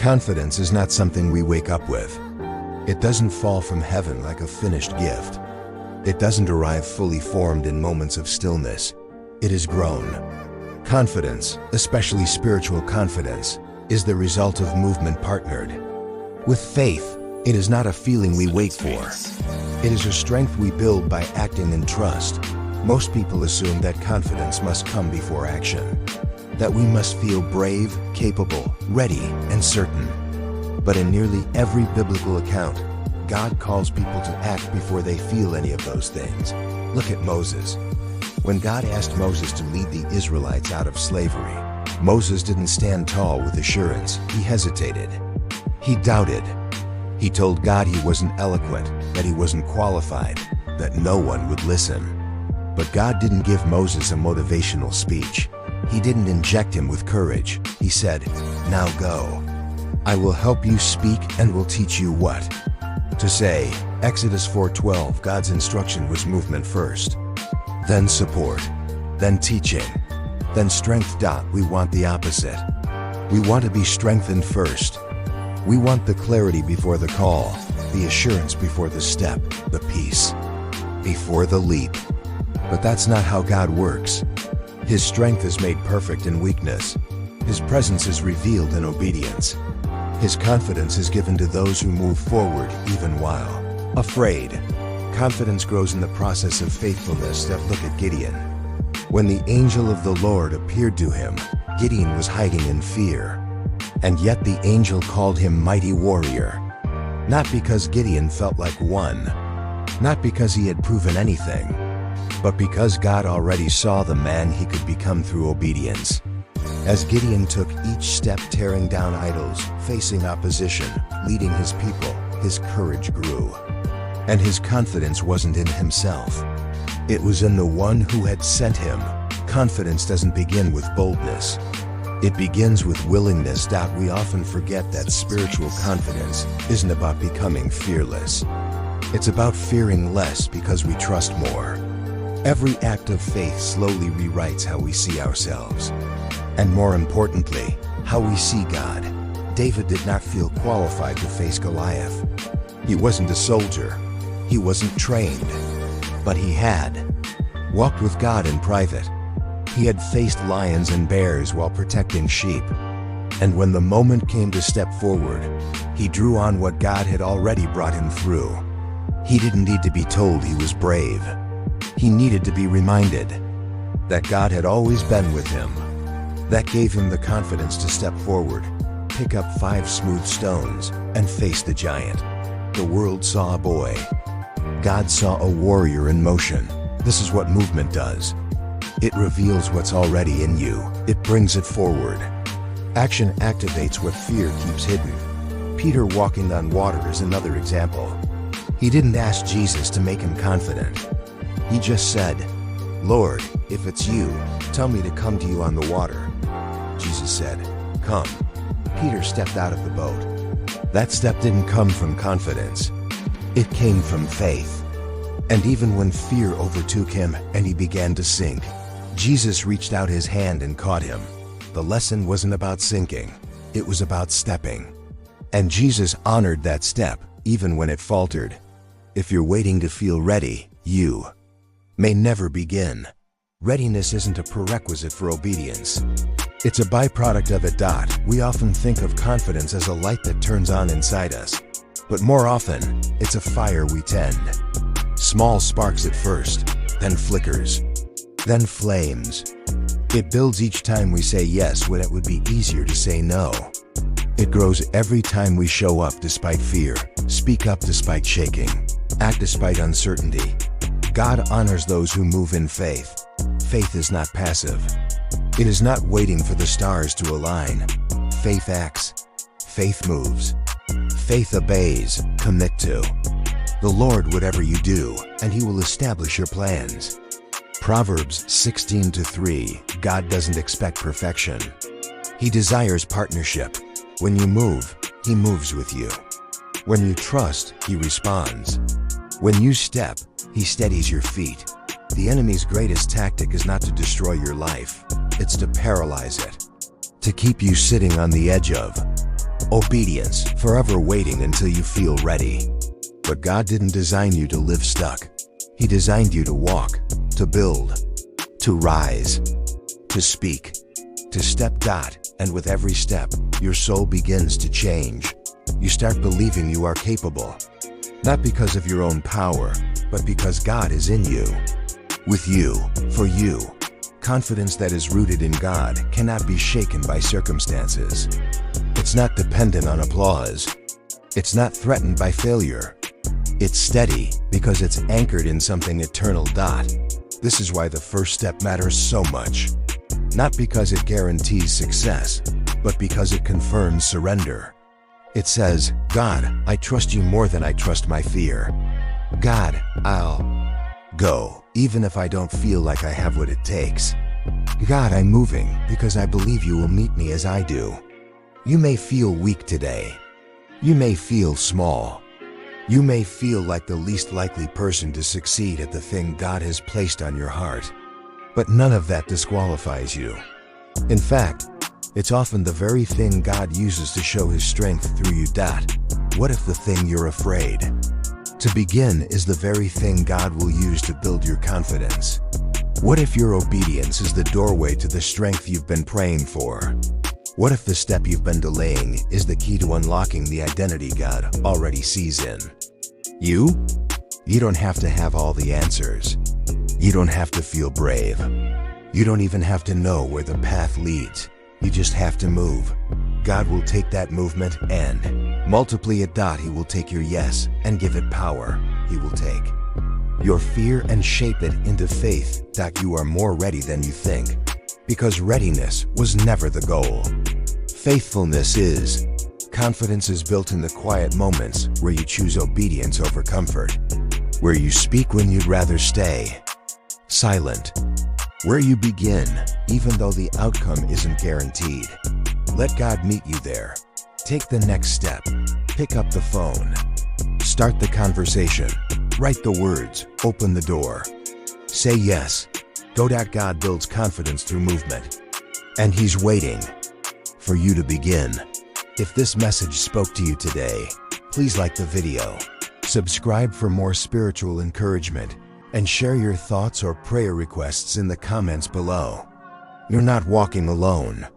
Confidence is not something we wake up with. It doesn't fall from heaven like a finished gift. It doesn't arrive fully formed in moments of stillness. It is grown. Confidence, especially spiritual confidence, is the result of movement partnered. With faith, it is not a feeling we wait for. It is a strength we build by acting in trust. Most people assume that confidence must come before action, that we must feel brave, capable, ready, and certain. But in nearly every biblical account, God calls people to act before they feel any of those things. Look at Moses. When God asked Moses to lead the Israelites out of slavery, Moses didn't stand tall with assurance. He hesitated. He doubted. He told God he wasn't eloquent, that he wasn't qualified, that no one would listen. But God didn't give Moses a motivational speech. He didn't inject him with courage. He said, "Now go. I will help you speak and will teach you what to say." Exodus 4:12, God's instruction was movement first, then support, then teaching, then strength. We want the opposite. We want to be strengthened first. We want the clarity before the call, the assurance before the step, the peace before the leap. But that's not how God works. His strength is made perfect in weakness. His presence is revealed in obedience. His confidence is given to those who move forward even while afraid. Confidence grows in the process of faithfulness. Look at Gideon. When the angel of the Lord appeared to him, Gideon was hiding in fear. And yet the angel called him mighty warrior. Not because Gideon felt like one, not because he had proven anything, but because God already saw the man he could become through obedience. As Gideon took each step, tearing down idols, facing opposition, leading his people, his courage grew. And his confidence wasn't in himself. It was in the one who had sent him. Confidence doesn't begin with boldness. It begins with willingness. We often forget that spiritual confidence isn't about becoming fearless. It's about fearing less because we trust more. Every act of faith slowly rewrites how we see ourselves. And more importantly, how we see God. David did not feel qualified to face Goliath. He wasn't a soldier. He wasn't trained. But he had walked with God in private. He had faced lions and bears while protecting sheep. And when the moment came to step forward, he drew on what God had already brought him through. He didn't need to be told he was brave. He needed to be reminded that God had always been with him. That gave him the confidence to step forward, pick up 5 smooth stones, and face the giant. The world saw a boy. God saw a warrior in motion. This is what movement does. It reveals what's already in you. It brings it forward. Action activates what fear keeps hidden. Peter walking on water is another example. He didn't ask Jesus to make him confident. He just said, "Lord, if it's you, tell me to come to you on the water." Jesus said, "Come." Peter stepped out of the boat. That step didn't come from confidence. It came from faith. And even when fear overtook him and he began to sink, Jesus reached out his hand and caught him. The lesson wasn't about sinking. It was about stepping. And Jesus honored that step, even when it faltered. If you're waiting to feel ready, you may never begin. Readiness isn't a prerequisite for obedience. It's a byproduct of it. We often think of confidence as a light that turns on inside us. But more often, it's a fire we tend. Small sparks at first, then flickers, then flames. It builds each time we say yes when it would be easier to say no. It grows every time we show up despite fear, speak up despite shaking, act despite uncertainty. God honors those who move in faith. Faith is not passive. It is not waiting for the stars to align. Faith acts. Faith moves. Faith obeys. Commit to the Lord whatever you do, and He will establish your plans. Proverbs 16:3. God doesn't expect perfection. He desires partnership. When you move, He moves with you. When you trust, He responds. When you step, He steadies your feet. The enemy's greatest tactic is not to destroy your life. It's to paralyze it. To keep you sitting on the edge of Obedience, forever waiting until you feel ready. But God didn't design you to live stuck. He designed you to walk, to build, to rise, to speak, to step. And with every step, your soul begins to change. You start believing you are capable, not because of your own power, but because God is in you. With you, for you. Confidence that is rooted in God cannot be shaken by circumstances. It's not dependent on applause. It's not threatened by failure. It's steady because it's anchored in something eternal. This is why the first step matters so much. Not because it guarantees success, but because it confirms surrender. It says, God, I trust you more than I trust my fear. God, I'll go, even if I don't feel like I have what it takes. God, I'm moving because I believe you will meet me as I do. You may feel weak today. You may feel small. You may feel like the least likely person to succeed at the thing God has placed on your heart. But none of that disqualifies you. In fact, it's often the very thing God uses to show His strength through you. What if the thing you're afraid to begin is the very thing God will use to build your confidence? What if your obedience is the doorway to the strength you've been praying for? What if the step you've been delaying is the key to unlocking the identity God already sees in you? You don't have to have all the answers. You don't have to feel brave. You don't even have to know where the path leads. You just have to move. God will take that movement and multiply it. He will take your yes and give it power. He will take your fear and shape it into faith. You are more ready than you think, because readiness was never the goal. Faithfulness is. Confidence is built in the quiet moments where you choose obedience over comfort, where you speak when you'd rather stay silent, where you begin even though the outcome isn't guaranteed. Let God meet you there. Take the next step. Pick up the phone. Start the conversation. Write the words. Open the door. Say yes. Go. God builds confidence through movement, and He's waiting for you to begin. If this message spoke to you today, please like the video, subscribe for more spiritual encouragement, and share your thoughts or prayer requests in the comments below. You're not walking alone.